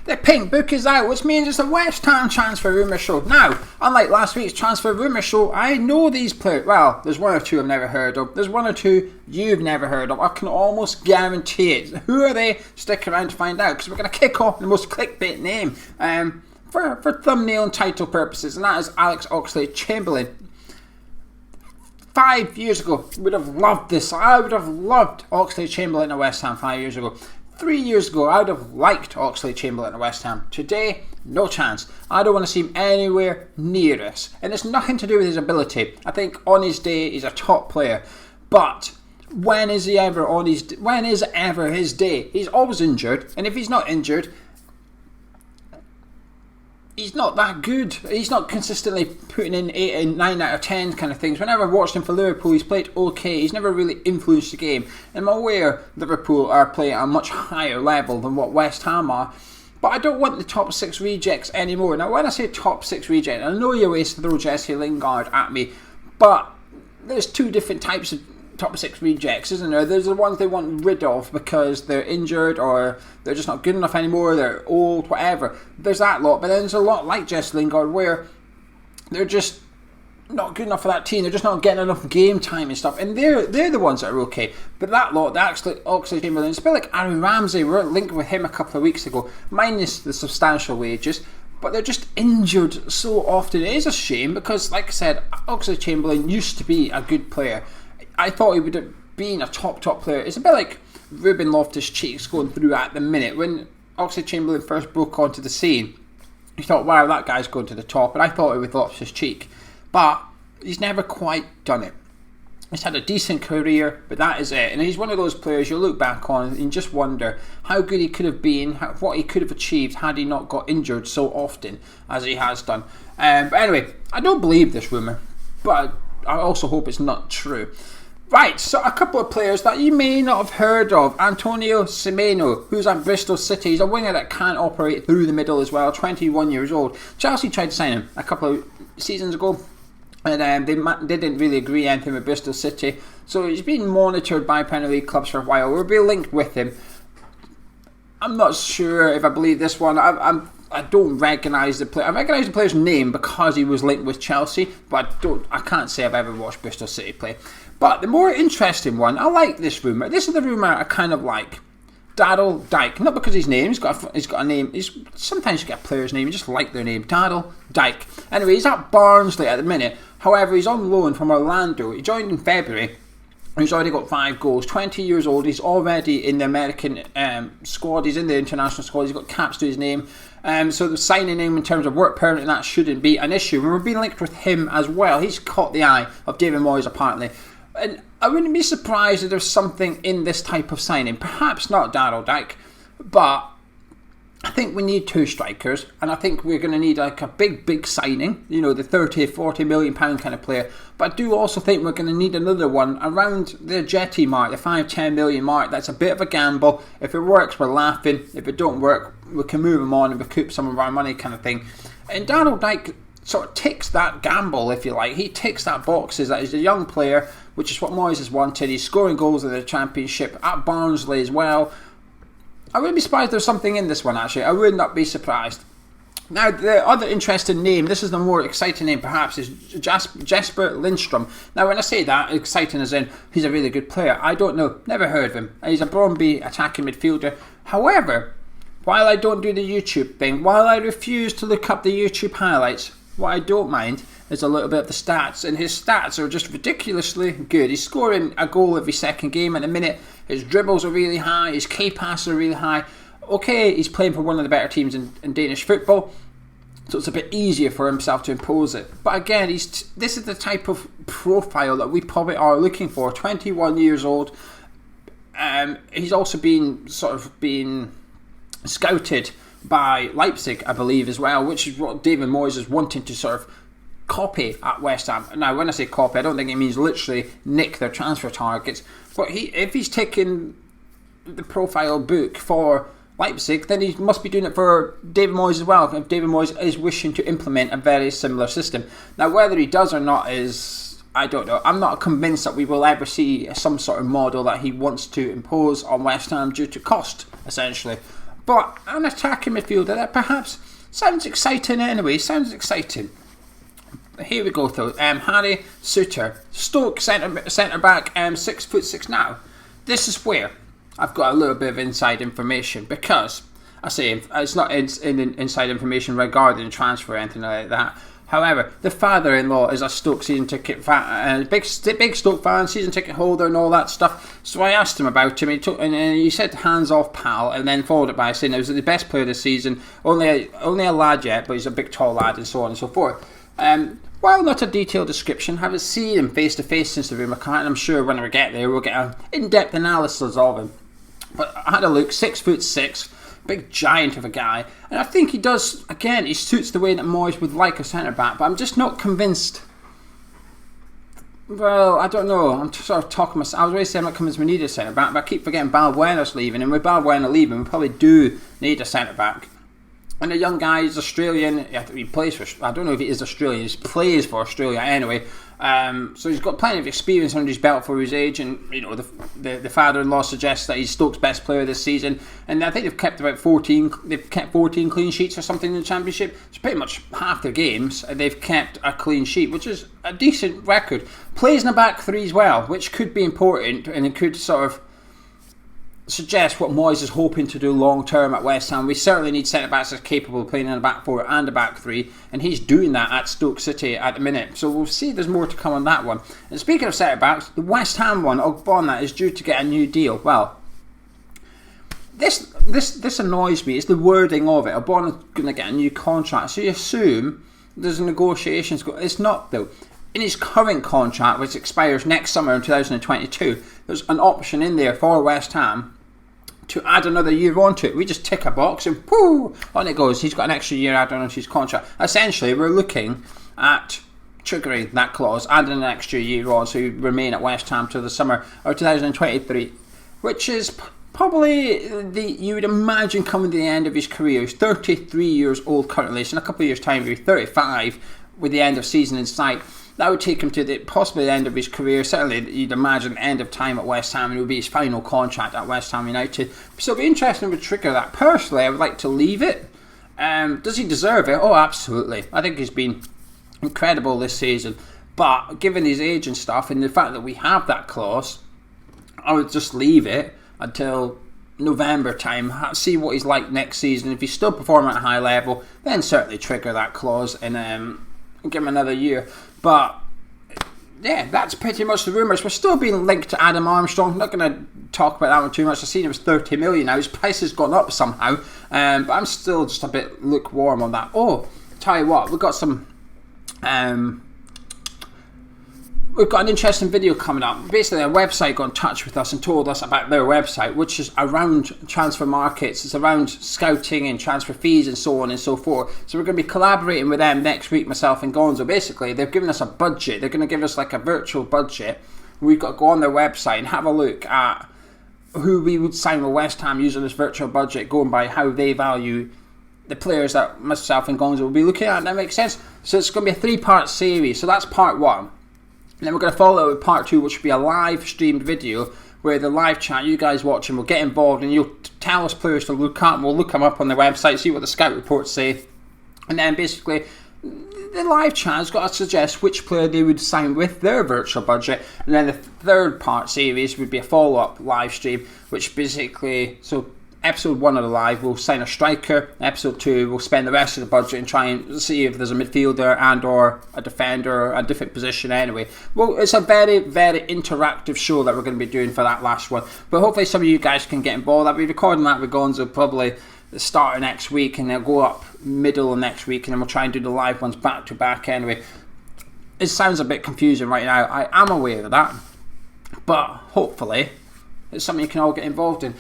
The pink book is out, which means it's a West Ham Transfer Rumour Show. Now, unlike last week's Transfer Rumour Show, I know these players. Well, there's one or two I've never heard of. There's one or two you've never heard of. I can almost guarantee it. Who are they? Stick around to find out, because we're going to kick off the most clickbait name for thumbnail and title purposes, and that is Alex Oxlade-Chamberlain. 5 years ago, would have loved this. I would have loved Oxlade-Chamberlain at West Ham 5 years ago. 3 years ago, I would have liked Oxlade-Chamberlain at West Ham. Today, no chance. I don't want to see him anywhere near us. And it's nothing to do with his ability. I think on his day, he's a top player. But when is ever his day? He's always injured. And if he's not injured, he's not that good. He's not consistently putting in 8 and 9 out of 10 kind of things. Whenever I've watched him for Liverpool, he's played okay. He's never really influenced the game. And I'm aware Liverpool are playing at a much higher level than what West Ham are. But I don't want the top 6 rejects anymore. Now, when I say top 6 reject, I know you're always to throw Jesse Lingard at me. But there's two different types of top 6 rejects, isn't there? There's the ones they want rid of because they're injured or they're just not good enough anymore, they're old, whatever. There's that lot, but then there's a lot like Jesse Lingard where they're just not good enough for that team, they're just not getting enough game time and stuff, and they're the ones that are okay. But that lot, the actually Oxlade-Chamberlain, it's a bit like Aaron Ramsey. We were linked with him a couple of weeks ago, minus the substantial wages, but they're just injured so often. It is a shame because, like I said, Oxlade-Chamberlain used to be a good player. I thought he would have been a top player. It's a bit like Ruben Loftus-Cheek's going through at the minute. When Oxlade-Chamberlain first broke onto the scene, you thought, wow, that guy's going to the top. And I thought it with Loftus-Cheek. But he's never quite done it. He's had a decent career, but that is it. And he's one of those players you look back on and just wonder how good he could have been, what he could have achieved had he not got injured so often as he has done. But anyway, I don't believe this rumour, but I also hope it's not true. Right, so a couple of players that you may not have heard of. Antonio Semenyo, who's at Bristol City. He's a winger that can operate through the middle as well, 21 years old. Chelsea tried to sign him a couple of seasons ago, and they didn't really agree anything with Bristol City. So he's been monitored by Premier League clubs for a while. We'll be linked with him. I'm not sure if I believe this one. I don't recognise the player. I recognise the player's name because he was linked with Chelsea, but I can't say I've ever watched Bristol City play. But the more interesting one, I like this rumour. This is the rumour I kind of like. Daryl Dike. Not because his name, he's got a name. Sometimes you get a player's name, you just like their name. Daryl Dike. Anyway, he's at Barnsley at the minute. However, he's on loan from Orlando. He joined in February. He's already got 5 goals. 20 years old. He's already in the American squad. He's in the international squad. He's got caps to his name. So the signing him in terms of work permit and that shouldn't be an issue. And we're being linked with him as well. He's caught the eye of David Moyes apparently. And I wouldn't be surprised if there's something in this type of signing. Perhaps not Daryl Dike, but I think we need 2 strikers, and I think we're going to need like a big signing, you know, the 30-40 million pound kind of player. But I do also think we're going to need another one around the Jetty mark, the 5-10 million mark. That's a bit of a gamble. If it works, we're laughing. If it don't work, we can move him on and recoup some of our money kind of thing. And Daryl Dike sort of ticks that gamble, if you like. He ticks that boxes. That he's a young player, which is what Moyes has wanted. He's scoring goals in the Championship at Barnsley as well. I wouldn't be surprised if there's something in this one, actually. I would not be surprised. Now, the other interesting name, this is the more exciting name perhaps, is Jesper Lindstrom. Now, when I say that, exciting as in he's a really good player, I don't know, never heard of him. He's a Brondby attacking midfielder. However, while I don't do the YouTube thing, while I refuse to look up the YouTube highlights, what I don't mind is a little bit of the stats, and his stats are just ridiculously good. He's scoring a goal every second game at the minute. His dribbles are really high, his key passes are really high. Okay, he's playing for one of the better teams in Danish football, so it's a bit easier for himself to impose it. But again, this is the type of profile that we probably are looking for. 21 years old. He's also been scouted by Leipzig, I believe, as well, which is what David Moyes is wanting to sort of copy at West Ham. Now, when I say copy, I don't think it means literally nick their transfer targets. But if he's taking the profile book for Leipzig, then he must be doing it for David Moyes as well, if David Moyes is wishing to implement a very similar system. Now, whether he does or not is, I don't know. I'm not convinced that we will ever see some sort of model that he wants to impose on West Ham due to cost, essentially. but an attacking midfielder that perhaps sounds exciting anyway. Sounds exciting. Here we go though. Harry Souttar, Stoke centre back, 6'6" now. This is where I've got a little bit of inside information, because I say it's not inside information regarding the transfer or anything like that. However, the father-in-law is a Stoke season ticket fan, big Stoke fan, season ticket holder, and all that stuff. So I asked him about him. He said hands off, pal, and then followed it by saying he was the best player this season. Only a lad yet, but he's a big tall lad, and so on and so forth. While not a detailed description, haven't seen him face to face since the rumour cart, and I'm sure when we get there we'll get an in-depth analysis of him. But I had a look, 6'6", big giant of a guy, and I think he does, again, he suits the way that Moyes would like a centre-back, but I'm just not convinced. Well, I don't know, I'm sort of talking myself. I was always saying I'm not convinced we need a centre-back, but I keep forgetting Balbuena's leaving, and with Balbuena leaving, we probably do need a centre-back. And the young guy is Australian. He plays for, I don't know if he is Australian, he plays for Australia anyway. So he's got plenty of experience under his belt for his age, and you know the father-in-law suggests that he's Stoke's best player this season. And I think they've kept about 14 clean sheets or something in the Championship. It's pretty much half their games they've kept a clean sheet, which is a decent record. Plays in the back three as well, which could be important, and it could sort of suggest what Moyes is hoping to do long term at West Ham. We certainly need centre backs that's capable of playing in the back four and the back three, and he's doing that at Stoke City at the minute. So we'll see. There's more to come on that one. And speaking of centre backs, the West Ham one, Ogbonna, is due to get a new deal. Well, this annoys me. It's the wording of it. Ogbonna's going to get a new contract, so you assume there's negotiations going. It's not though. In his current contract, which expires next summer in 2022, there's an option in there for West Ham to add another year onto it. We just tick a box and whoo, on it goes. He's got an extra year added onto his contract. Essentially, we're looking at triggering that clause, adding an extra year on, so he remain at West Ham till the summer of 2023, which is probably you would imagine coming to the end of his career. He's 33 years old currently, so in a couple of years' time he'll be 35 with the end of season in sight. That would take him to possibly the end of his career. Certainly, you'd imagine the end of time at West Ham, and it would be his final contract at West Ham United. So it'd be interesting to trigger that. Personally, I would like to leave it. Does he deserve it? Oh, absolutely. I think he's been incredible this season. But given his age and stuff, and the fact that we have that clause, I would just leave it until November time. See what he's like next season. If he's still performing at a high level, then certainly trigger that clause and give him another year. But yeah, that's pretty much the rumours. We're still being linked to Adam Armstrong. I'm not going to talk about that one too much. I've seen it was 30 million now. His price has gone up somehow, but I'm still just a bit lukewarm on that. Oh, tell you what, we've got some we've got an interesting video coming up. Basically, a website got in touch with us and told us about their website, which is around transfer markets. It's around scouting and transfer fees and so on and so forth. So we're going to be collaborating with them next week, myself and Gonzo. Basically, they've given us a budget. They're going to give us like a virtual budget. We've got to go on their website and have a look at who we would sign with West Ham using this virtual budget, going by how they value the players that myself and Gonzo will be looking at. That makes sense. So it's going to be a 3-part series. So that's part 1. And then we're going to follow it with part 2, which will be a live streamed video where the live chat, you guys watching, will get involved and you'll tell us players to look at, and we'll look them up on the website, see what the scout reports say. And then basically, the live chat has got to suggest which player they would sign with their virtual budget. And then the 3rd part series would be a follow-up live stream, which basically, so episode 1 of the live, we'll sign a striker. Episode 2, we'll spend the rest of the budget and try and see if there's a midfielder and or a defender, a different position anyway. Well, it's a very, very interactive show that we're going to be doing for that last one. But hopefully some of you guys can get involved. I'll be recording that with Gonzo probably the start of next week, and they'll go up middle of next week, and then we'll try and do the live ones back to back anyway. It sounds a bit confusing right now. I am aware of that. But hopefully it's something you can all get involved in.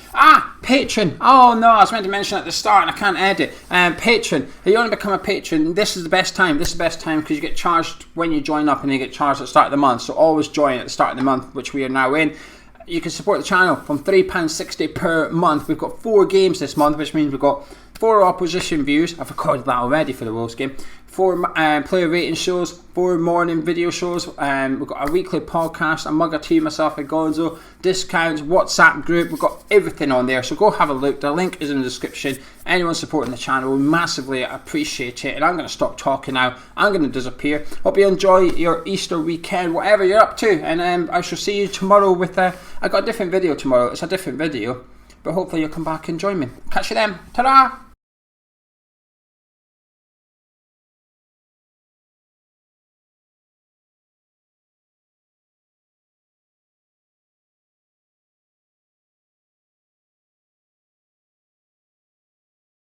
Patron. Oh no, I was meant to mention at the start and I can't edit. Patron. If you want to become a patron, this is the best time. This is the best time because you get charged when you join up and you get charged at the start of the month. So always join at the start of the month, which we are now in. You can support the channel from £3.60 per month. We've got 4 games this month, which means we've got 4 opposition views. I've recorded that already for the Wolves game. 4 player rating shows, 4 morning video shows. We've got a weekly podcast, a mug or tea, myself and Gonzo, discounts, WhatsApp group. We've got everything on there, so go have a look. The link is in the description. Anyone supporting the channel, we massively appreciate it. And I'm going to stop talking now. I'm going to disappear. Hope you enjoy your Easter weekend, whatever you're up to. And I shall see you tomorrow with I got a different video tomorrow. It's a different video, but hopefully you'll come back and join me. Catch you then. Ta-da!